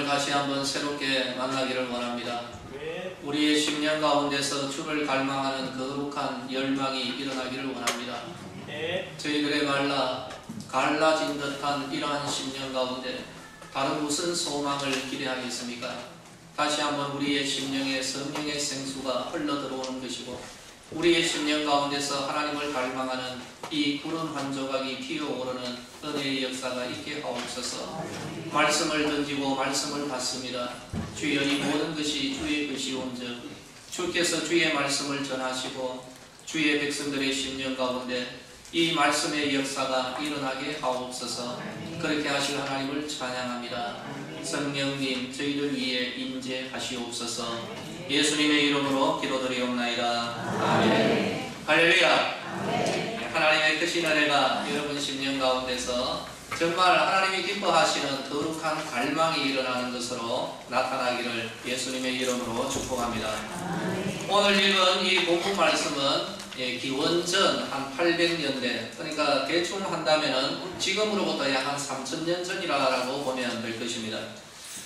하나님을 다시 한번 새롭게 만나기를 원합니다. 우리의 심령 가운데서 주를 갈망하는 거룩한 열망이 일어나기를 원합니다. 저희들의 갈라진 듯한 이러한 심령 가운데 다른 무슨 소망을 기대하겠습니까? 다시 한번 우리의 심령에 성령의 생수가 흘러들어오는 것이고 우리의 심령 가운데서 하나님을 갈망하는 이 구름 한 조각이 피어오르는 은혜의 역사가 있게 하옵소서. 말씀을 던지고 말씀을 받습니다. 주여, 이 모든 것이 주의 것이온즉 주께서 주의 말씀을 전하시고 주의 백성들의 심령 가운데 이 말씀의 역사가 일어나게 하옵소서. 그렇게 하실 하나님을 찬양합니다. 성령님, 저희들 위에 임재하시옵소서. 예수님의 이름으로 기도드리옵나이다. 아멘. 할렐루야. 하나님의 크신 은혜가 여러분 심령 가운데서 정말 하나님이 기뻐하시는 거룩한 갈망이 일어나는 것으로 나타나기를 예수님의 이름으로 축복합니다. 오늘 읽은 이 본문 말씀은 기원전 한 800년대, 그러니까 대충 한다면은 지금으로부터 약 한 3000년 전이라고 보면 될 것입니다.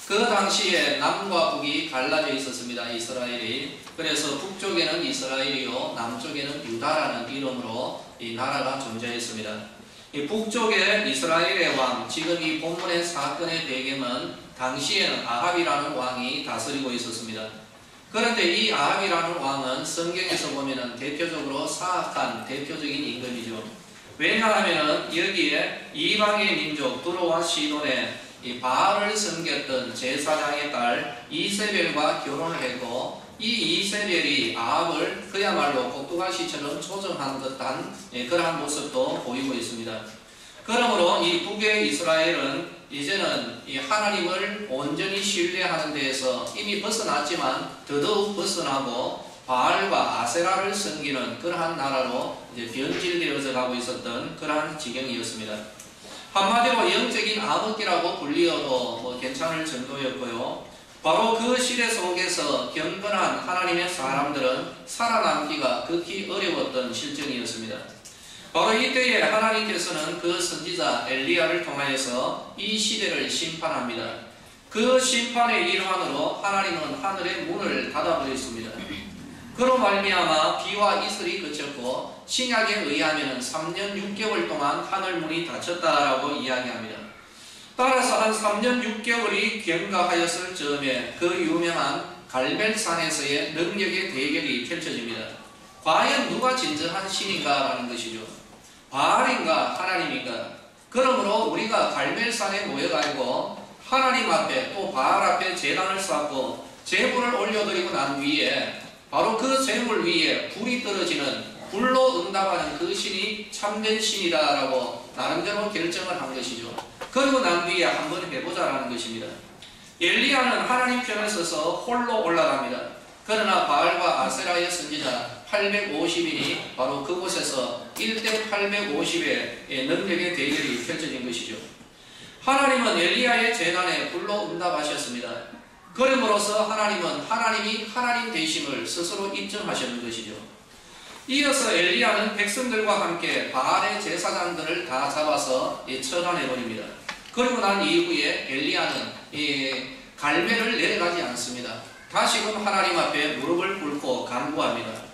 그 당시에 남과 북이 갈라져 있었습니다. 이스라엘이. 그래서 북쪽에는 이스라엘이요 남쪽에는 유다라는 이름으로 이 나라가 존재했습니다. 이 북쪽의 이스라엘의 왕, 지금 이 본문의 사건의 배경은 당시에는 아합이라는 왕이 다스리고 있었습니다. 그런데 이 아합이라는 왕은 성경에서 보면은 대표적으로 사악한 대표적인 임금이죠. 왜냐하면은 여기에 이방의 민족 두로와 시돈의 이 바알을 섬겼던 제사장의 딸 이세벨과 결혼을 했고 이 이세벨이 아합을 그야말로 꼭두가시처럼 조정한 듯한 그러한 모습도 보이고 있습니다. 그러므로 이 북의 이스라엘은 이제는 이 하나님을 온전히 신뢰하는 데에서 이미 벗어났지만 더더욱 벗어나고 바알과 아세라를 섬기는 그러한 나라로 이제 변질되어져 가고 있었던 그러한 지경이었습니다. 한마디로 영적인 암흑기라고 불리어도 괜찮을 정도였고요. 바로 그 시대 속에서 경건한 하나님의 사람들은 살아남기가 극히 어려웠던 실정이었습니다. 바로 이때에 하나님께서는 그 선지자 엘리야를 통하여서 이 시대를 심판합니다. 그 심판의 일환으로 하나님은 하늘의 문을 닫아버렸습니다. 그로 말미암아 비와 이슬이 그쳤고 신약에 의하면 3년 6개월 동안 하늘문이 닫혔다라고 이야기합니다. 따라서 한 3년 6개월이 경과하였을 즈음에 그 유명한 갈멜산에서의 능력의 대결이 펼쳐집니다. 과연 누가 진정한 신인가라는 것이죠. 바알인가 하나님인가. 그러므로 우리가 갈멜산에 모여가지고 하나님 앞에 또 바알 앞에 제단을 쌓고 제물을 올려드리고 난 뒤에 바로 그 제물 위에 불이 떨어지는 불로 응답하는 그 신이 참된 신이다라고 나름대로 결정을 한 것이죠. 그리고 난 뒤에 한번 해보자라는 것입니다. 엘리야는 하나님 편을 서서 홀로 올라갑니다. 그러나 바알과 아세라의 선지자 850인이 바로 그곳에서 1대 850의 능력의 대결이 펼쳐진 것이죠. 하나님은 엘리야의 제단에 불로 응답하셨습니다. 그럼으로써 하나님은 하나님이 하나님 되심을 스스로 입증하셨는 것이죠. 이어서 엘리야는 백성들과 함께 바알의 제사장들을 다 잡아서 처단해버립니다. 그리고 난 이후에 엘리야는 갈멜을 내려가지 않습니다. 다시금 하나님 앞에 무릎을 꿇고 간구합니다.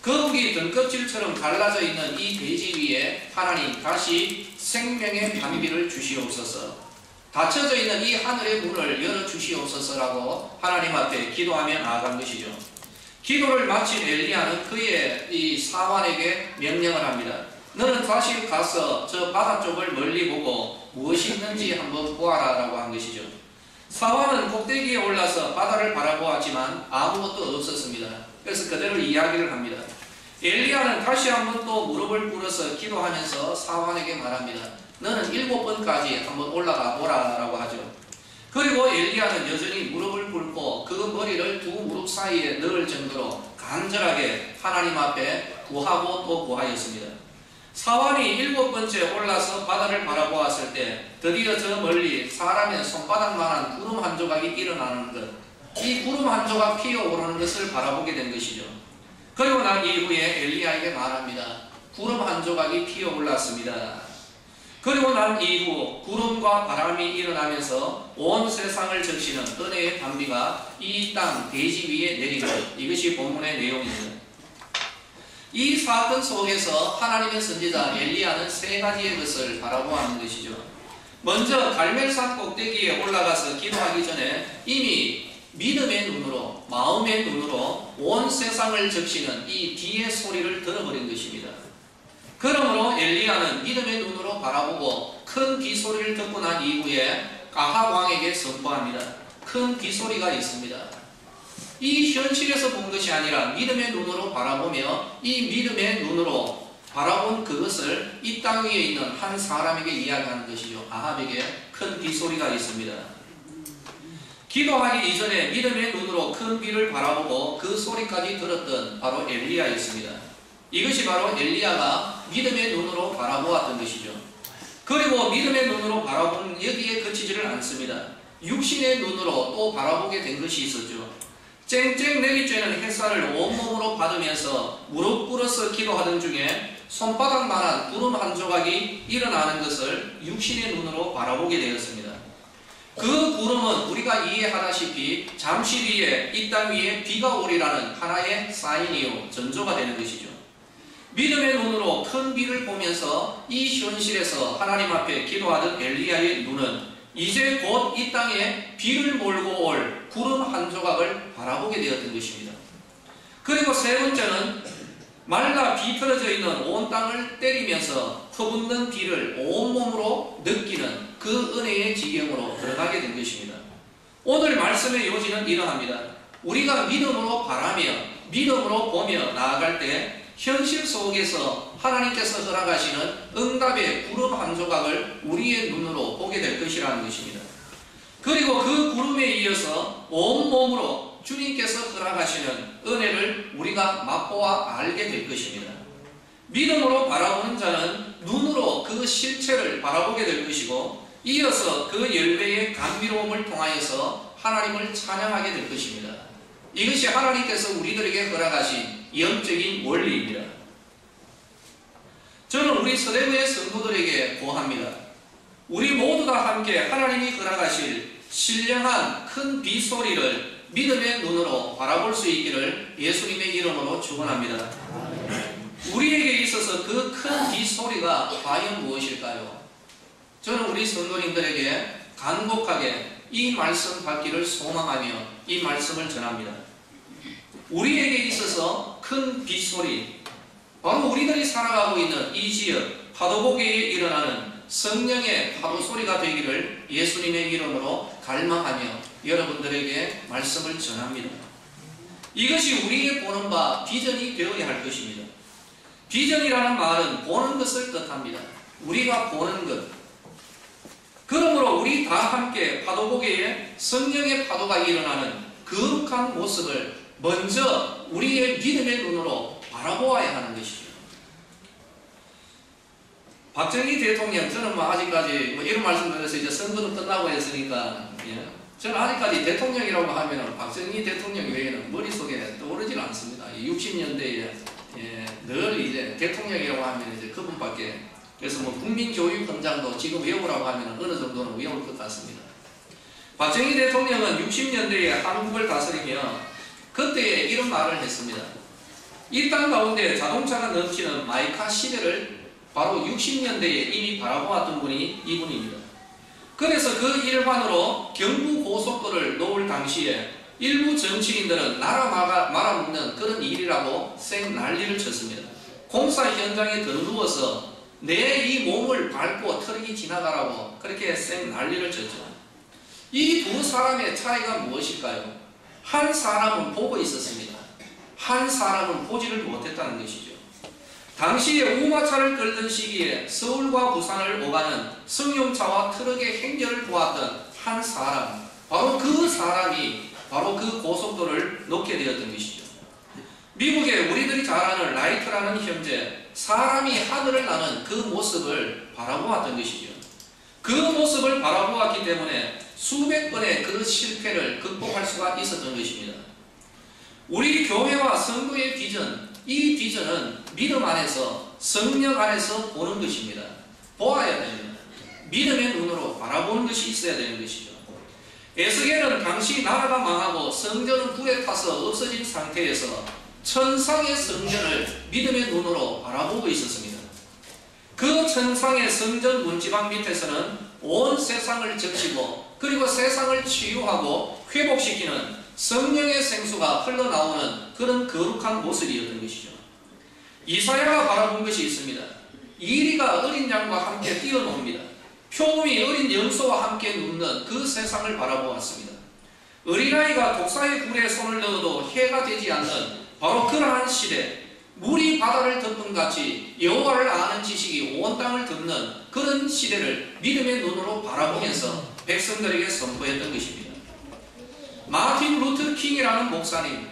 거북이 등껍질처럼 갈라져 있는 이 돼지 위에 하나님 다시 생명의 밤비를 주시옵소서. 닫혀져 있는 이 하늘의 문을 열어주시옵소서라고 하나님 앞에 기도하며 나아간 것이죠. 기도를 마친 엘리야는 그의 이 사환에게 명령을 합니다. 너는 다시 가서 저 바다 쪽을 멀리 보고 무엇이 있는지 한번 보아라 라고 한 것이죠. 사환은 꼭대기에 올라서 바다를 바라보았지만 아무것도 없었습니다. 그래서 그대로 이야기를 합니다. 엘리야는 다시 한번 또 무릎을 꿇어서 기도하면서 사환에게 말합니다. 너는 7번까지 한번 올라가 보라 라고 하죠. 그리고 엘리야는 여전히 무릎을 꿇고 그 머리를 두 무릎 사이에 넣을 정도로 간절하게 하나님 앞에 구하고 또 구하였습니다. 사환이 7번째 올라서 바다를 바라보았을 때 드디어 저 멀리 사람의 손바닥만한 구름 한 조각이 일어나는 것, 이 구름 한 조각 피어오르는 것을 바라보게 된 것이죠. 그리고 난 이후에 엘리야에게 말합니다. 구름 한 조각이 피어올랐습니다. 그리고 난 이후 구름과 바람이 일어나면서 온 세상을 적시는 은혜의 단비가 이 땅 대지 위에 내린 것, 이것이 본문의 내용입니다. 이 사건 속에서 하나님의 선지자 엘리야는 세 가지의 것을 바라보아하는 것이죠. 먼저 갈멜산 꼭대기에 올라가서 기도하기 전에 이미 믿음의 눈으로, 마음의 눈으로 온 세상을 적시는 이 비의 소리를 들어버린 것입니다. 그러므로 엘리야는 믿음의 눈으로 바라보고 큰 비소리를 듣고 난 이후에 아합 왕에게 선포합니다. 큰 비소리가 있습니다. 이 현실에서 본 것이 아니라 믿음의 눈으로 바라보며 이 믿음의 눈으로 바라본 그것을 이 땅 위에 있는 한 사람에게 이야기하는 것이죠. 아합에게 큰 비소리가 있습니다. 기도하기 이전에 믿음의 눈으로 큰 비를 바라보고 그 소리까지 들었던 바로 엘리야였습니다. 이것이 바로 엘리야가 믿음의 눈으로 바라보았던 것이죠. 그리고 믿음의 눈으로 바라본 여기에 그치지를 않습니다. 육신의 눈으로 또 바라보게 된 것이 있었죠. 쨍쨍 내리쬐는 햇살을 온몸으로 받으면서 무릎 꿇어서 기도하던 중에 손바닥만한 구름 한 조각이 일어나는 것을 육신의 눈으로 바라보게 되었습니다. 그 구름은 우리가 이해하다시피 잠시 뒤에 이 땅 위에 비가 오리라는 하나의 사인이요, 전조가 되는 것이죠. 믿음의 눈으로 큰 비를 보면서 이 현실에서 하나님 앞에 기도하던 엘리야의 눈은 이제 곧 이 땅에 비를 몰고 올 구름 한 조각을 바라보게 되었던 것입니다. 그리고 세 번째는 말라 비틀어져 있는 온 땅을 때리면서 퍼붓는 비를 온몸으로 느끼는 그 은혜의 지경으로 들어가게 된 것입니다. 오늘 말씀의 요지는 이러합니다. 우리가 믿음으로 바라며 믿음으로 보며 나아갈 때 현실 속에서 하나님께서 허락하시는 응답의 구름 한 조각을 우리의 눈으로 보게 될 것이라는 것입니다. 그리고 그 구름에 이어서 온몸으로 주님께서 허락하시는 은혜를 우리가 맛보아 알게 될 것입니다. 믿음으로 바라보는 자는 눈으로 그 실체를 바라보게 될 것이고 이어서 그 열매의 감미로움을 통하여서 하나님을 찬양하게 될 것입니다. 이것이 하나님께서 우리들에게 허락하신 영적인 원리입니다. 저는 우리 서대구의 성도들에게 고합니다. 우리 모두 다 함께 하나님이 허락하실 신령한 큰 비소리를 믿음의 눈으로 바라볼 수 있기를 예수님의 이름으로 축원합니다. 우리에게 있어서 그 큰 비소리가 과연 무엇일까요? 저는 우리 성도님들에게 간곡하게 이 말씀 받기를 소망하며 이 말씀을 전합니다. 우리에게 있어서 큰 비소리, 바로 우리들이 살아가고 있는 이 지역 파도고개에 일어나는 성령의 파도소리가 되기를 예수님의 이름으로 갈망하며 여러분들에게 말씀을 전합니다. 이것이 우리의 보는 바 비전이 되어야 할 것입니다. 비전이라는 말은 보는 것을 뜻합니다. 우리가 보는 것. 그러므로 우리 다 함께 파도고개에 성령의 파도가 일어나는 거룩한 모습을 먼저 우리의 믿음의 눈으로 바라보아야 하는 것이죠. 박정희 대통령, 저는 아직까지 이런 말씀 드려서 이제 선거도 끝나고 했으니까, 저는 아직까지 대통령이라고 하면 박정희 대통령 외에는 머릿속에 떠오르질 않습니다. 60년대에 늘 이제 대통령이라고 하면 이제 그분밖에, 그래서 국민교육헌장도 지금 외우라고 하면 어느 정도는 외울 것 같습니다. 박정희 대통령은 60년대에 한국을 다스리며 그때 이런 말을 했습니다. 이 땅 가운데 자동차가 넘치는 마이카 시대를 바로 60년대에 이미 바라보았던 분이 이분입니다. 그래서 그 일환으로 경부고속도로를 놓을 당시에 일부 정치인들은 나라 말아먹는 그런 일이라고 생 난리를 쳤습니다. 공사 현장에 들어누워서 내 이 몸을 밟고 트럭이 지나가라고 그렇게 생 난리를 쳤죠. 이 두 사람의 차이가 무엇일까요? 한 사람은 보고 있었습니다. 한 사람은 보지를 못했다는 것이죠. 당시에 우마차를 끌던 시기에 서울과 부산을 오가는 승용차와 트럭의 행렬을 보았던 한 사람, 바로 그 사람이 바로 그 고속도로를 놓게 되었던 것이죠. 미국에 우리들이 잘 아는 라이트라는 형제, 사람이 하늘을 나는 그 모습을 바라보았던 것이죠. 그 모습을 바라보았기 때문에 수백 번의 그 실패를 극복할 수가 있었던 것입니다. 우리 교회와 성도의 비전, 이 비전은 믿음 안에서 성령 안에서 보는 것입니다. 보아야 됩니다. 믿음의 눈으로 바라보는 것이 있어야 되는 것이죠. 에스겔은 당시 나라가 망하고 성전은 불에 타서 없어진 상태에서 천상의 성전을 믿음의 눈으로 바라보고 있었습니다. 그 천상의 성전 문지방 밑에서는 온 세상을 적시고 그리고 세상을 치유하고 회복시키는 성령의 생수가 흘러나오는 그런 거룩한 모습이었던 것이죠. 이사야가 바라본 것이 있습니다. 이리가 어린 양과 함께 뛰어놉니다. 표범이 어린 염소와 함께 눕는 그 세상을 바라보았습니다. 어린아이가 독사의 굴에 손을 넣어도 해가 되지 않는 바로 그러한 시대, 물이 바다를 덮은 같이 여호와를 아는 지식이 온 땅을 덮는 그런 시대를 믿음의 눈으로 바라보면서 백성들에게 선포했던 것입니다. 마틴 루터 킹이라는 목사님,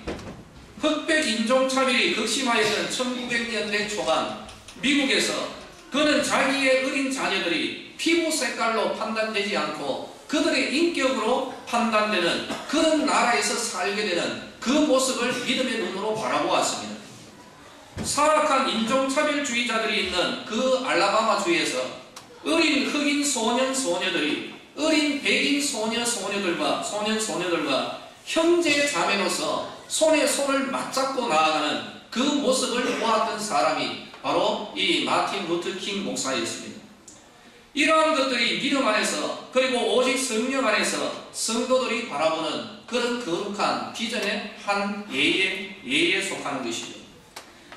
흑백 인종차별이 극심하였던 1900년대 초반 미국에서 그는 자기의 어린 자녀들이 피부 색깔로 판단되지 않고 그들의 인격으로 판단되는 그런 나라에서 살게 되는 그 모습을 믿음의 눈으로 바라보았습니다. 사악한 인종차별주의자들이 있는 그 알라바마주에서 어린 흑인 소년 소녀들이 어린 백인 소년소녀들과 형제 자매로서 손에 손을 맞잡고 나아가는 그 모습을 보았던 사람이 바로 이 마틴 루터 킹 목사였습니다. 이러한 것들이 믿음 안에서 그리고 오직 성령 안에서 성도들이 바라보는 그런 거룩한 비전의 한 예에 속하는 것이죠.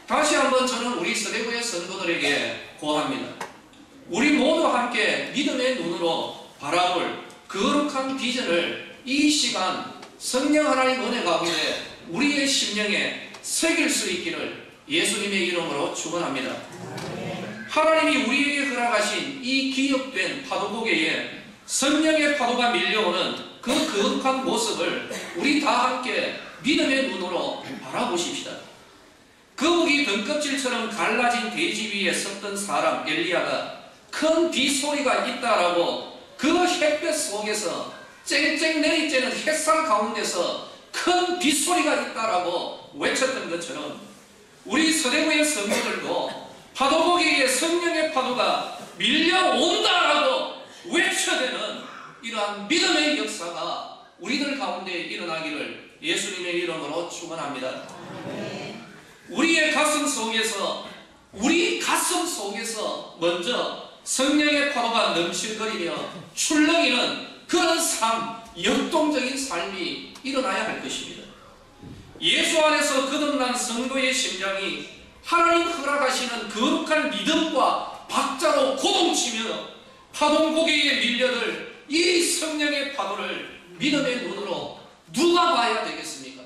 다시 한번 저는 우리 서대구의 성도들에게 고합니다. 우리 모두 함께 믿음의 눈으로 바라볼 거룩한 비전을 이 시간 성령 하나님 은혜 가운데 우리의 심령에 새길 수 있기를 예수님의 이름으로 축원합니다. 하나님이 우리에게 허락하신 이 기업된 파도고개에 성령의 파도가 밀려오는 그 거룩한 모습을 우리 다 함께 믿음의 눈으로 바라보십시다. 거북이 등껍질처럼 갈라진 돼지 위에 섰던 사람 엘리야가 큰 빗소리가 있다라고 그 햇볕 속에서 쨍쨍 내리쬐는 햇살 가운데서 큰 빗소리가 있다라고 외쳤던 것처럼 우리 서대구의 성도들도 파도고개에 성령의 파도가 밀려온다라고 외쳐대는 이러한 믿음의 역사가 우리들 가운데 일어나기를 예수님의 이름으로 축원합니다. 우리 가슴 속에서 먼저 성령의 파도가 넘실거리며 출렁이는 그런 삶, 역동적인 삶이 일어나야 할 것입니다. 예수 안에서 거듭난 성도의 심장이 하나님 허락하시는 거룩한 믿음과 박자로 고동치며 파동고개에 밀려들 이 성령의 파도를 믿음의 눈으로 누가 봐야 되겠습니까?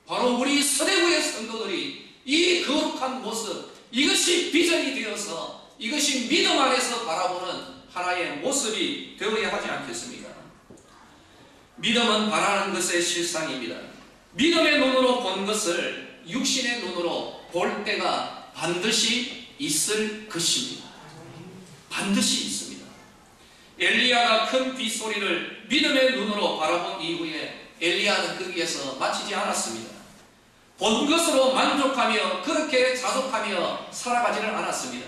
바로 우리 서대구의 성도들이 이 거룩한 모습, 이것이 비전이 되어서 이것이 믿음 안에서 바라보는 하나의 모습이 되어야 하지 않겠습니까? 믿음은 바라는 것의 실상입니다. 믿음의 눈으로 본 것을 육신의 눈으로 볼 때가 반드시 있을 것입니다. 반드시 있습니다. 엘리야가 큰 빗소리를 믿음의 눈으로 바라본 이후에 엘리야는 거기에서 마치지 않았습니다. 본 것으로 만족하며 그렇게 자족하며 살아가지는 않았습니다.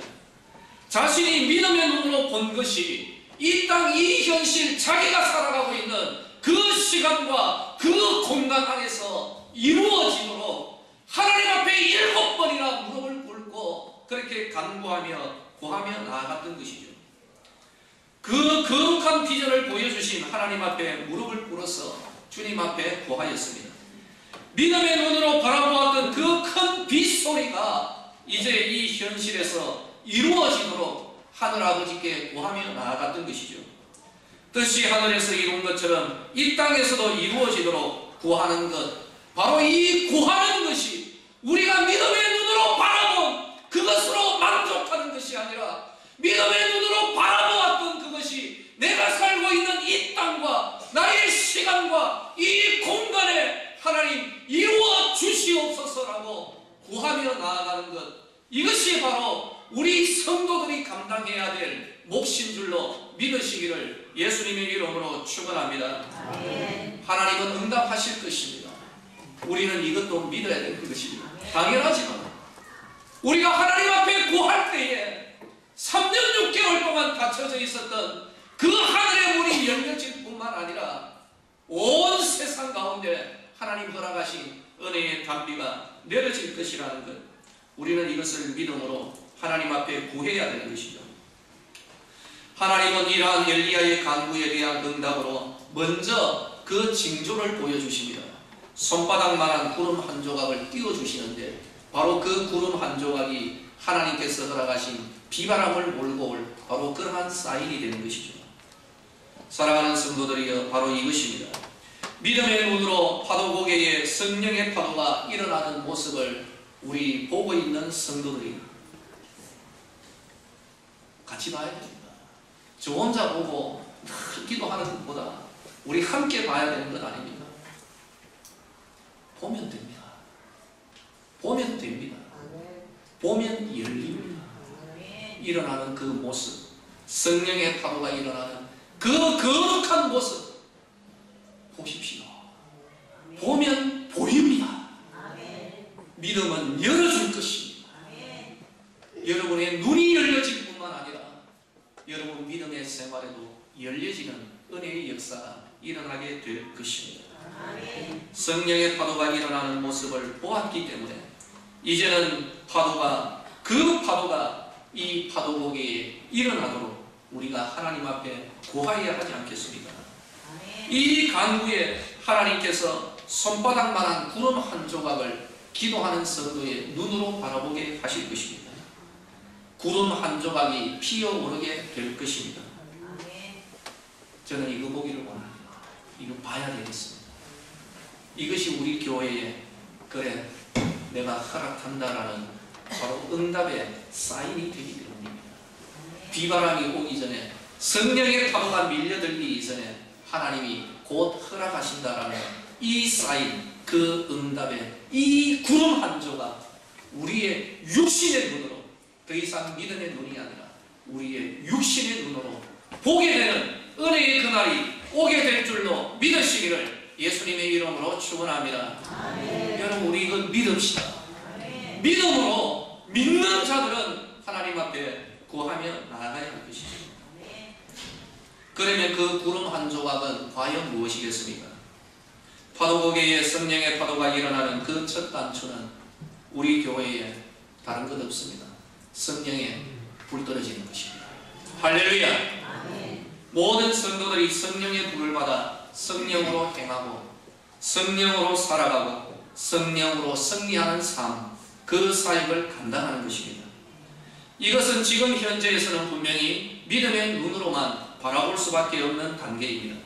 자신이 믿음의 눈으로 본 것이 이 땅, 이 현실, 자기가 살아가고 있는 그 시간과 그 공간 안에서 이루어지도록 하나님 앞에 7번이나 무릎을 꿇고 그렇게 간구하며 구하며 나아갔던 것이죠. 그 거룩한 비전을 보여주신 하나님 앞에 무릎을 꿇어서 주님 앞에 구하였습니다. 믿음의 눈으로 바라보았던 그 큰 빗소리가 이제 이 현실에서 이루어지도록 하늘아버지께 구하며 나아갔던 것이죠. 뜻이 하늘에서 이룬 것처럼 이 땅에서도 이루어지도록 구하는 것, 바로 이 구하는 것이 우리가 믿음의 눈으로 바라본 그것으로 만족하는 것이 아니라 믿음의 눈으로 바라보았던 그것이 내가 살고 있는 이 땅과 나의 시간과 이 공간에 하나님 이루어 주시옵소서라고 구하며 나아가는 것, 이것이 바로 우리 성도들이 감당해야 될 몫인 줄로 믿으시기를 예수님의 이름으로 축원합니다. 하나님은 응답하실 것입니다. 우리는 이것도 믿어야 될 것입니다. 당연하지만 우리가 하나님 앞에 구할 때에 3년 6개월 동안 닫혀져 있었던 그 하늘의 문이 열려질 뿐만 아니라 온 세상 가운데 하나님 허락하신 은혜의 단비가 내려질 것이라는 것, 우리는 이것을 믿음으로 하나님 앞에 구해야 되는 것이죠. 하나님은 이러한 엘리야의 간구에 대한 응답으로 먼저 그 징조를 보여주십니다. 손바닥만한 구름 한 조각을 띄워주시는데 바로 그 구름 한 조각이 하나님께서 허락하신 비바람을 몰고 올 바로 그러한 사인이 되는 것이죠. 사랑하는 성도들이여, 바로 이것입니다. 믿음의 눈으로 파도고개에 성령의 파도가 일어나는 모습을 우리 보고 있는 성도들이 같이 봐야 됩니다. 저 혼자 보고 기도하는 것보다 우리 함께 봐야 되는 건 아닙니까? 보면 됩니다. 보면 됩니다. 보면 열립니다. 일어나는 그 모습, 성령의 파도가 일어나는 그 거룩한 모습 보십시오. 보면 보입니다. 믿음은 열어줄 것입니다. 여러분의 눈이 열려질 뿐만 아니라 여러분 믿음의 생활에도 열려지는 은혜의 역사가 일어나게 될 것입니다. 성령의 파도가 일어나는 모습을 보았기 때문에 이제는 그 파도가 이 파도고개에 일어나도록 우리가 하나님 앞에 구하여야 하지 않겠습니까? 이 간구에 하나님께서 손바닥만한 구름 한 조각을 기도하는 성도의 눈으로 바라보게 하실 것입니다. 구름 한 조각이 피어오르게 될 것입니다. 저는 이거 보기를 원합니다. 이거 봐야 되겠습니다. 이것이 우리 교회에 그래 내가 허락한다라는 바로 응답의 사인이 되기 때문입니다. 비바람이 오기 전에, 성령의 파도가 밀려들기 이전에 하나님이 곧 허락하신다라는 이 사인, 그 응답의 이 구름 한 조각, 우리의 육신의 눈으로, 더 이상 믿음의 눈이 아니라 우리의 육신의 눈으로 보게 되는 은혜의 그날이 오게 될 줄로 믿으시기를 예수님의 이름으로 축원합니다. 여러분, 우리 이걸 믿읍시다. 믿음으로 믿는 자들은 하나님 앞에 구하며 나아가야 할 것이죠. 그러면 그 구름 한 조각은 과연 무엇이겠습니까? 파도고개에 성령의 파도가 일어나는 그 첫 단추는 우리 교회에 다른 것 없습니다. 성령에 불 떨어지는 것입니다. 할렐루야! 모든 성도들이 성령의 불을 받아 성령으로 행하고 성령으로 살아가고 성령으로 승리하는 삶, 그 사역을 감당하는 것입니다. 이것은 지금 현재에서는 분명히 믿음의 눈으로만 바라볼 수밖에 없는 단계입니다.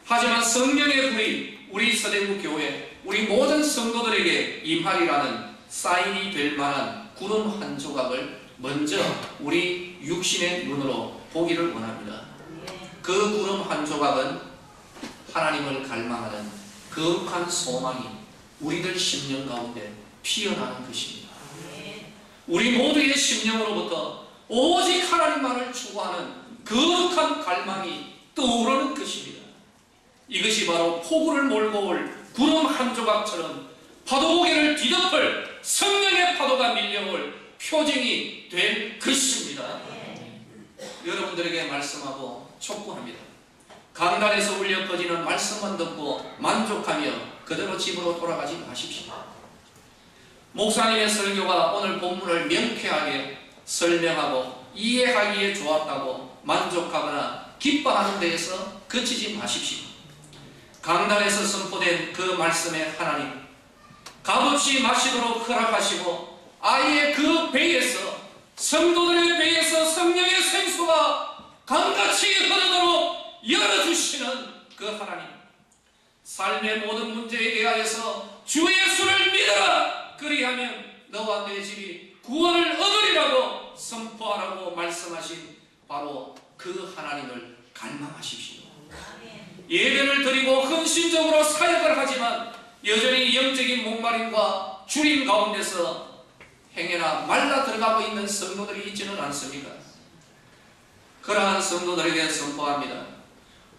하지만 성령의 불이 우리 서대구 교회, 우리 모든 성도들에게 임하리라는 사인이 될 만한 구름 한 조각을 먼저 우리 육신의 눈으로 보기를 원합니다. 그 구름 한 조각은 하나님을 갈망하는 거룩한 소망이 우리들 심령 가운데 피어나는 것입니다. 우리 모두의 심령으로부터 오직 하나님만을 추구하는 거룩한 갈망이 떠오르는 것입니다. 이것이 바로 폭우를 몰고 올 구름 한 조각처럼 파도고개를 뒤덮을 성령의 파도가 밀려올 표징이 될 것입니다. 여러분들에게 말씀하고 촉구합니다. 강단에서 울려 퍼지는 말씀만 듣고 만족하며 그대로 집으로 돌아가지 마십시오. 목사님의 설교가 오늘 본문을 명쾌하게 설명하고 이해하기에 좋았다고 만족하거나 기뻐하는 데에서 그치지 마십시오. 강단에서 선포된 그 말씀의 하나님, 값없이 마시도록 허락하시고 아예 그 배에서, 성도들의 배에서 성령의 생수가 강같이 흐르도록 열어주시는 그 하나님, 삶의 모든 문제에 대하여서 주 예수를 믿어라, 그리하면 너와 내 집이 구원을 얻으리라고 선포하라고 말씀하신 바로 그 하나님을 갈망하십시오. 예배를 드리고 헌신적으로 사역을 하지만 여전히 영적인 목마름과 주림 가운데서 행여나 말라 들어가고 있는 성도들이 있지는 않습니까? 그러한 성도들에게 선포합니다.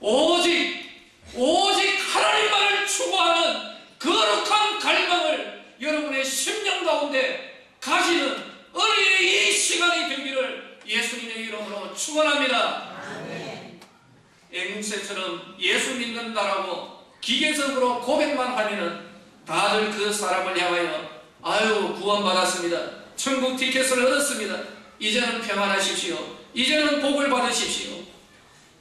오직 하나님만을 추구하는 거룩한 갈망을 여러분의 심령 가운데 가지는 은혜의 이 시간이 되기를 예수님의 이름으로 축원합니다. 앵무새처럼 예수 믿는다라고 기계적으로 고백만 하면은 다들 그 사람을 향하여 아유 구원받았습니다. 천국 티켓을 얻었습니다. 이제는 평안하십시오. 이제는 복을 받으십시오.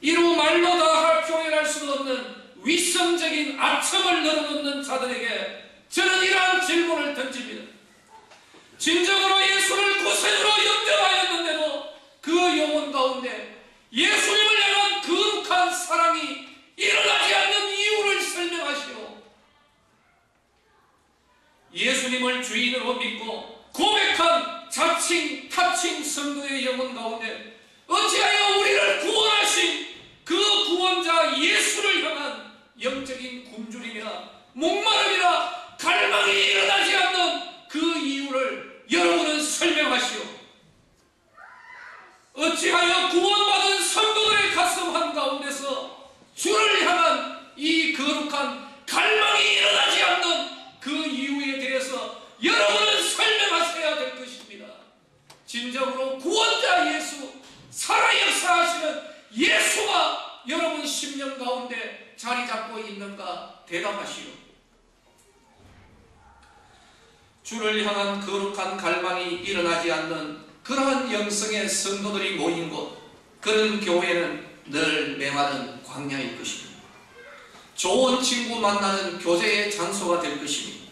이루 말로 다 표현할 수 없는 위선적인 아첨을 늘어놓는 자들에게 저는 이러한 질문을 던집니다. 진정으로 예수를 구세주로 영접하였는데도 그 영혼 가운데 예수님을 향한 거룩한 사랑이 일어나지 않는 이유를 설명하시오. 예수님을 주인으로 믿고 고백한 자칭 타칭 성도의 영혼 가운데 어찌하여 우리를 구원하신 그 구원자 예수를 향한 영적인 굶주림이나 목마름이나 갈망이 일어나지 않는 그 이유를 여러분은 설명하시오. 어찌하여 구원받은 성도들의 가슴 한가운데서 주를 향한 이 거룩한 갈망이 일어나지 않는 그 이유에 대해서 여러분은 설명하셔야 될 것입니다. 진정으로 구원자 예수, 살아 역사하시는 예수가 여러분 심령 가운데 자리 잡고 있는가 대답하시오. 주를 향한 거룩한 갈망이 일어나지 않는 그러한 영성의 성도들이 모인 곳, 그런 교회는 늘 메마른 광야일 것입니다. 좋은 친구 만나는 교제의 장소가 될 것입니다.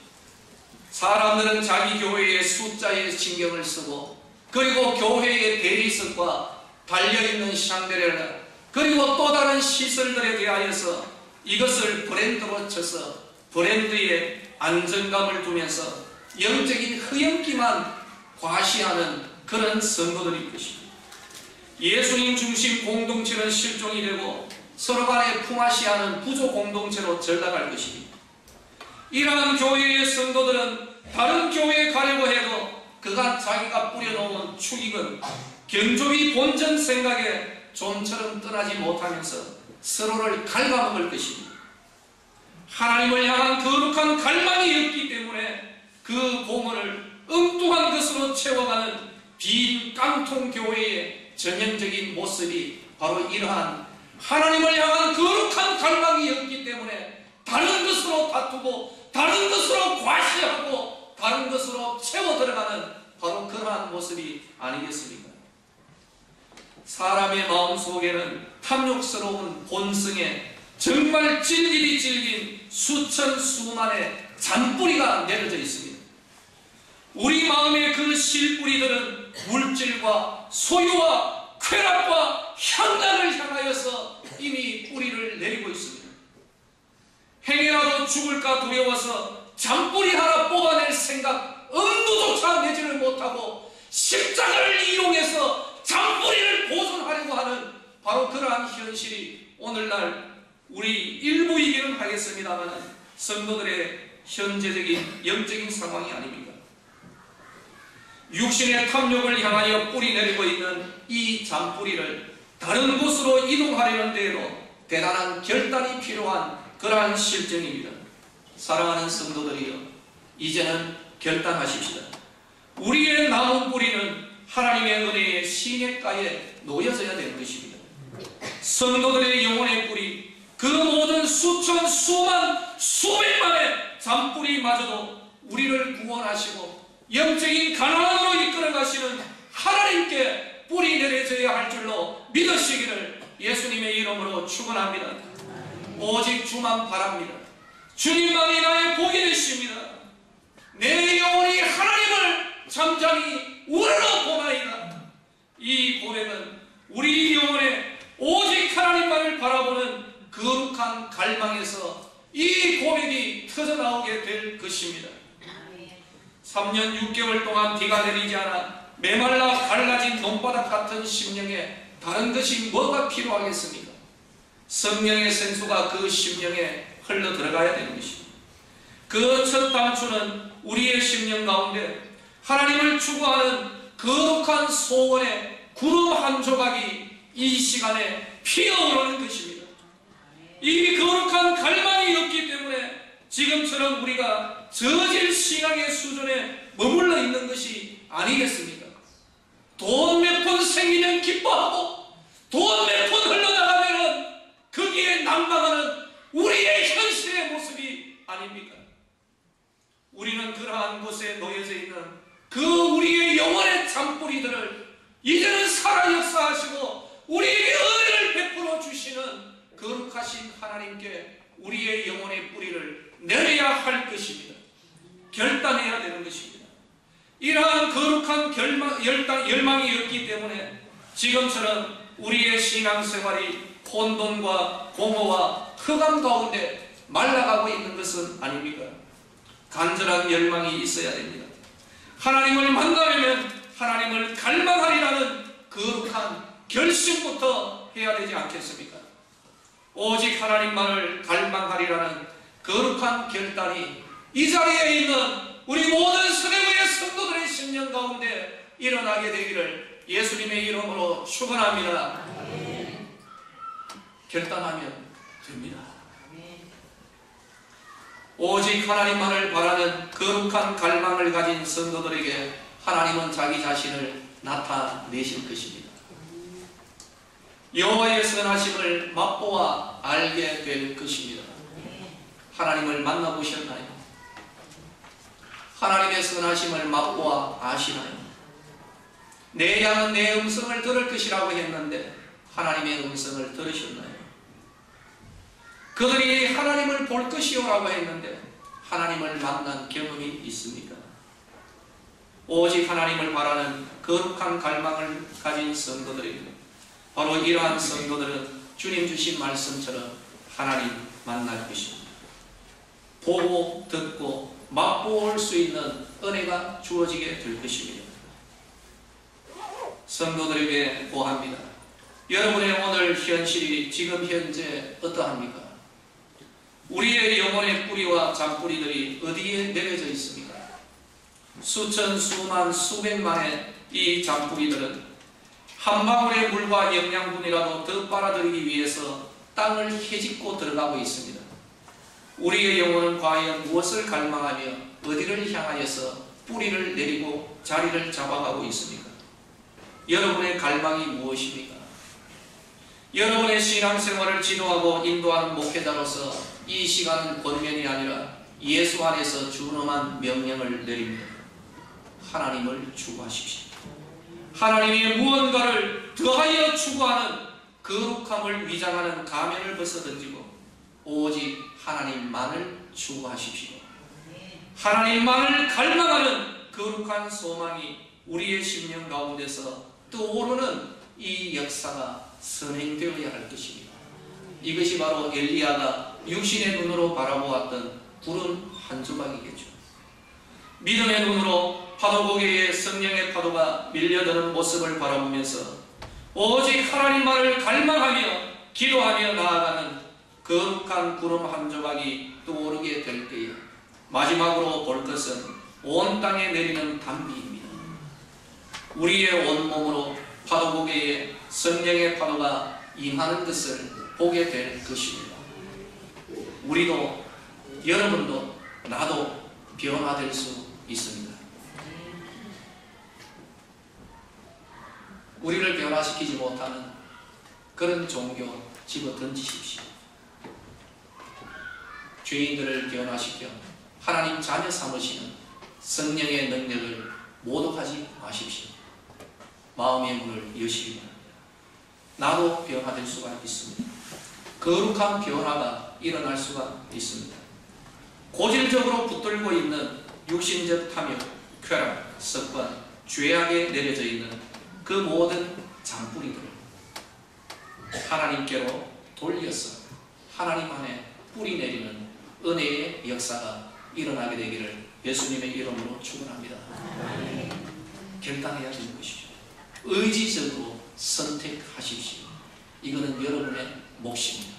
사람들은 자기 교회의 숫자에 신경을 쓰고, 그리고 교회의 대리석과 달려있는 샹데레라, 그리고 또 다른 시설들에 대하여서 이것을 브랜드로 쳐서 브랜드에 안정감을 두면서 영적인 흐연기만 과시하는 그런 성도들일 것입니다. 예수님 중심 공동체는 실종이 되고 서로 간에 품앗이하는 부조 공동체로 전락할 것입니다. 이러한 교회의 성도들은 다른 교회에 가려고 해도 그가 자기가 뿌려놓은 축익은 경조비 본전 생각에 좀처럼 떠나지 못하면서 서로를 갉아먹을 것입니다. 하나님을 향한 거룩한 갈망이 없기 때문에 그 공허를 엉뚱한 것으로 채워가는 빈 깡통 교회의 전형적인 모습이 바로 이러한 하나님을 향한 거룩한 갈망이 없기 때문에 다른 것으로 다투고 다른 것으로 과시하고 다른 것으로 채워 들어가는 바로 그러한 모습이 아니겠습니까? 사람의 마음속에는 탐욕스러운 본성에 정말 질기리 질긴 수천 수만의 잔뿌리가 내려져 있습니다. 우리 마음의 그 실뿌리들은 물질과 소유와 쾌락과 향락을 향하여서 이미 뿌리를 내리고 있습니다. 행여라도 죽을까 두려워서 잔뿌리 하나 뽑아낼 생각 엄두조차 내지를 못하고 십자가를 이용해서 잔뿌리를 보존하려고 하는 바로 그러한 현실이 오늘날 우리 일부이기는 하겠습니다만 성도들의 현재적인 영적인 상황이 아닙니까? 육신의 탐욕을 향하여 뿌리 내리고 있는 이 잔뿌리를 다른 곳으로 이동하려는 데에도 대단한 결단이 필요한 그러한 실정입니다. 사랑하는 성도들이여, 이제는 결단하십시다. 우리의 남은 뿌리는 하나님의 은혜의 시냇가에 놓여져야 되는 것입니다. 성도들의 영혼의 뿌리, 그 모든 수천 수만 수백만의 잔뿌리마저도 우리를 구원하시고 영적인 가나안으로 이끌어 가시는 하나님께 뿌리 내려져야 할 줄로 믿으시기를 예수님의 이름으로 축원합니다. 오직 주만 바랍니다. 주님만이 나의 복이 되십니다. 내 영혼이 하나님을 잠잠히 우러러 보나이다. 이 고백은 우리 영혼에 오직 하나님만을 바라보는 거룩한 갈망에서 이 고백이 터져나오게 될 것입니다. 3년 6개월 동안 비가 내리지 않아 메말라 갈라진 논바닥 같은 심령에 다른 것이 뭐가 필요하겠습니까? 성령의 생수가 그 심령에 흘러 들어가야 되는 것입니다. 그 첫 단추는 우리의 심령 가운데 하나님을 추구하는 거룩한 소원의 구름 한 조각이 이 시간에 피어오르는 것입니다. 이 거룩한 갈망이 없기 때문에 지금처럼 우리가 저질 신앙의 수준에 머물러 있는 것이 아니겠습니까? 돈 몇 푼 생기면 기뻐하고 돈 몇 푼 흘러나가면 우리의 현실의 모습이 아닙니까? 우리는 그러한 곳에 놓여져 있는 그 우리의 영혼의 잔뿌리들을 이제는 살아 역사하시고 우리에게 은혜를 베풀어 주시는 거룩하신 하나님께 우리의 영혼의 뿌리를 내려야 할 것입니다. 결단해야 되는 것입니다. 이러한 거룩한 열망이었기 때문에 지금처럼 우리의 신앙생활이 혼돈과 공허와 흑암 가운데 말라가고 있는 것은 아닙니까? 간절한 열망이 있어야 됩니다. 하나님을 만나려면 하나님을 갈망하리라는 거룩한 결심부터 해야 되지 않겠습니까? 오직 하나님만을 갈망하리라는 거룩한 결단이 이 자리에 있는 우리 모든 서대구의 성도들의 심령 가운데 일어나게 되기를 예수님의 이름으로 축원합니다. 결단하면 됩니다. 오직 하나님만을 바라는 거룩한 갈망을 가진 성도들에게 하나님은 자기 자신을 나타내실 것입니다. 여호와의 선하심을 맛보아 알게 될 것입니다. 하나님을 만나보셨나요? 하나님의 선하심을 맛보아 아시나요? 내 양은 내 음성을 들을 것이라고 했는데 하나님의 음성을 들으셨나요? 그들이 하나님을 볼 것이요라고 했는데 하나님을 만난 경험이 있습니까? 오직 하나님을 바라는 거룩한 갈망을 가진 성도들입니다. 바로 이러한 성도들은 주님 주신 말씀처럼 하나님 만날 것입니다. 보고 듣고 맛보을 수 있는 은혜가 주어지게 될 것입니다. 성도들에게 고합니다. 여러분의 오늘 현실이 지금 현재 어떠합니까? 우리의 영혼의 뿌리와 잔뿌리들이 어디에 내려져 있습니까? 수천, 수만, 수백만의 이 잔뿌리들은 한 방울의 물과 영양분이라도 더 빨아들이기 위해서 땅을 헤집고 들어가고 있습니다. 우리의 영혼은 과연 무엇을 갈망하며 어디를 향하여서 뿌리를 내리고 자리를 잡아가고 있습니까? 여러분의 갈망이 무엇입니까? 여러분의 신앙생활을 지도하고 인도하는 목회자로서 이 시간은 권면이 아니라 예수 안에서 준엄한 명령을 내립니다. 하나님을 추구하십시오. 하나님의 무언가를 더하여 추구하는 거룩함을 위장하는 가면을 벗어던지고 오직 하나님만을 추구하십시오. 하나님만을 갈망하는 거룩한 소망이 우리의 심령 가운데서 떠오르는 이 역사가 선행되어야 할 것입니다. 이것이 바로 엘리야가 육신의 눈으로 바라보았던 푸른 한 조각이겠죠. 믿음의 눈으로 파도고개에 성령의 파도가 밀려드는 모습을 바라보면서 오직 하나님만을 갈망하며 기도하며 나아가는 거룩한 구름 한 조각이 떠오르게 될 때에 마지막으로 볼 것은 온 땅에 내리는 단비입니다. 우리의 온몸으로 파도고개에 성령의 파도가 임하는 것을 보게 될 것입니다. 우리도, 여러분도, 나도 변화될 수 있습니다. 우리를 변화시키지 못하는 그런 종교 집어 던지십시오. 죄인들을 변화시켜 하나님 자녀 삼으시는 성령의 능력을 모독하지 마십시오. 마음의 문을 여시기 바랍니다. 나도 변화될 수가 있습니다. 거룩한 변화가 일어날 수가 있습니다. 고질적으로 붙들고 있는 육신적 탐욕, 쾌락, 습관, 죄악에 내려져 있는 그 모든 잔뿌리들을 하나님께로 돌려서 하나님 안에 뿌리 내리는 은혜의 역사가 일어나게 되기를 예수님의 이름으로 축원합니다. 결단해야 되는 것이죠. 의지적으로 선택하십시오. 이거는 여러분의 몫입니다.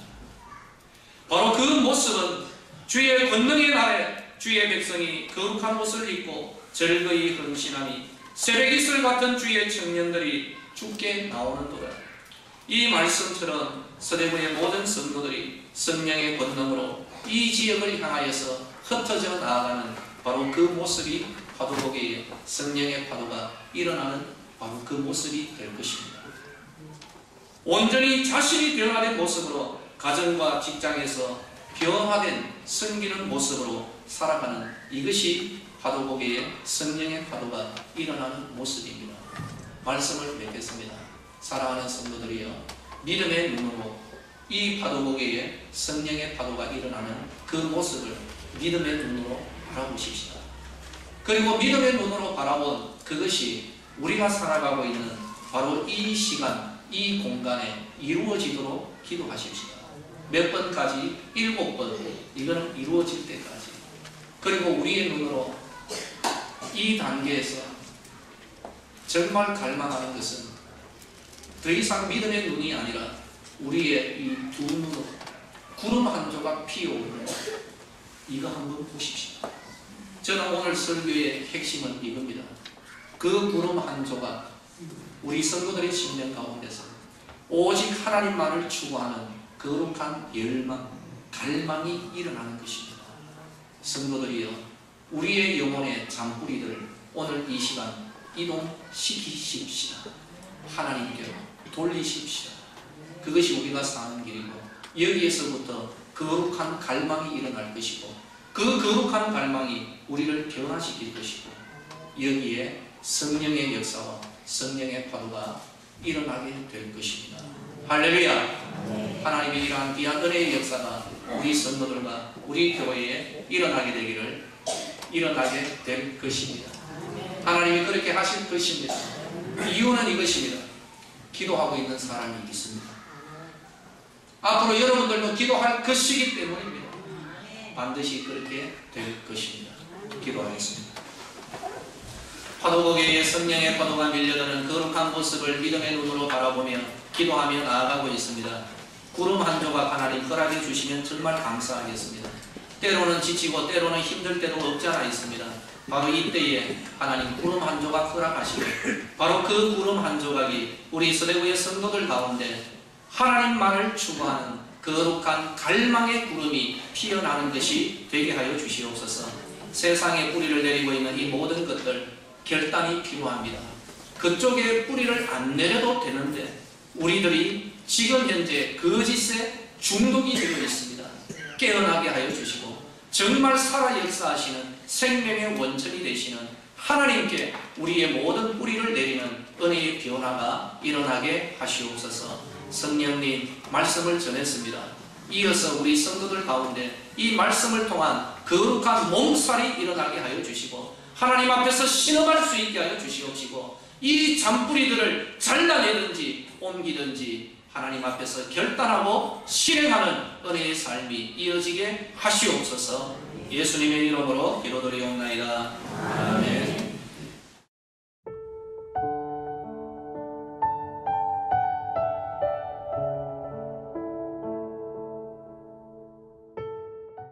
바로 그 모습은 주의 권능의 날에 주의 백성이 거룩한 옷을 입고 즐거이 헌신하니 새벽이슬 같은 주의 청년들이 주께 나오는도다. 이 말씀처럼 서대구의 모든 성도들이 성령의 권능으로 이 지역을 향하여서 흩어져 나아가는 바로 그 모습이 파도고개에 성령의 파도가 일어나는 바로 그 모습이 될 것입니다. 온전히 자신이 변화된 모습으로 가정과 직장에서 변화된 섬기는 모습으로 살아가는 이것이 파도고개의 성령의 파도가 일어나는 모습입니다. 말씀을 맺겠습니다. 사랑하는 성도들이여, 믿음의 눈으로 이 파도고개의 성령의 파도가 일어나는 그 모습을 믿음의 눈으로 바라보십시다. 그리고 믿음의 눈으로 바라본 그것이 우리가 살아가고 있는 바로 이 시간, 이 공간에 이루어지도록 기도하십시다. 몇 번까지? 7번. 이거는 이루어질 때까지. 그리고 우리의 눈으로 이 단계에서 정말 갈망하는 것은 더 이상 믿음의 눈이 아니라 우리의 이 두 눈으로 구름 한 조각 피어오르는 이거 한번 보십시오. 저는 오늘 설교의 핵심은 이겁니다. 그 구름 한 조각, 우리 성도들의 심령 가운데서 오직 하나님만을 추구하는 거룩한 열망, 갈망이 일어나는 것입니다. 성도들이여, 우리의 영혼의 잔뿌리들을 오늘 이 시간 이동시키십시다. 하나님께로 돌리십시다. 그것이 우리가 사는 길이고, 여기에서부터 거룩한 갈망이 일어날 것이고, 그 거룩한 갈망이 우리를 변화시킬 것이고, 여기에 성령의 역사와 성령의 파도가 일어나게 될 것입니다. 할렐루야! 하나님의 이러한 귀한 은혜의 역사가 우리 성도들과 우리 교회에 일어나게 될 것입니다. 하나님이 그렇게 하실 것입니다. 이유는 이것입니다. 기도하고 있는 사람이 있습니다. 앞으로 여러분들도 기도할 것이기 때문입니다. 반드시 그렇게 될 것입니다. 기도하겠습니다. 파도고개의 성령의 파도가 밀려드는 거룩한 모습을 믿음의 눈으로 바라보며 기도하며 나아가고 있습니다. 구름 한 조각 하나님 허락해 주시면 정말 감사하겠습니다. 때로는 지치고 때로는 힘들 때도 없지 않아 있습니다. 바로 이때에 하나님 구름 한 조각 허락하시고, 바로 그 구름 한 조각이 우리 서대구의 성도들 가운데 하나님만을 추구하는 거룩한 갈망의 구름이 피어나는 것이 되게 하여 주시옵소서. 세상에 뿌리를 내리고 있는 이 모든 것들 결단이 필요합니다. 그쪽에 뿌리를 안 내려도 되는데 우리들이 지금 현재 거짓에 중독이 되어 있습니다. 깨어나게 하여 주시고, 정말 살아 역사하시는 생명의 원천이 되시는 하나님께 우리의 모든 뿌리를 내리는 은혜의 변화가 일어나게 하시옵소서. 성령님, 말씀을 전했습니다. 이어서 우리 성도들 가운데 이 말씀을 통한 거룩한 몸살이 일어나게 하여 주시고, 하나님 앞에서 신음할 수 있게 하여 주시옵시고, 이 잔뿌리들을 잘라내든지 옮기든지 하나님 앞에서 결단하고 실행하는 은혜의 삶이 이어지게 하시옵소서. 예수님의 이름으로 기도드리옵나이다.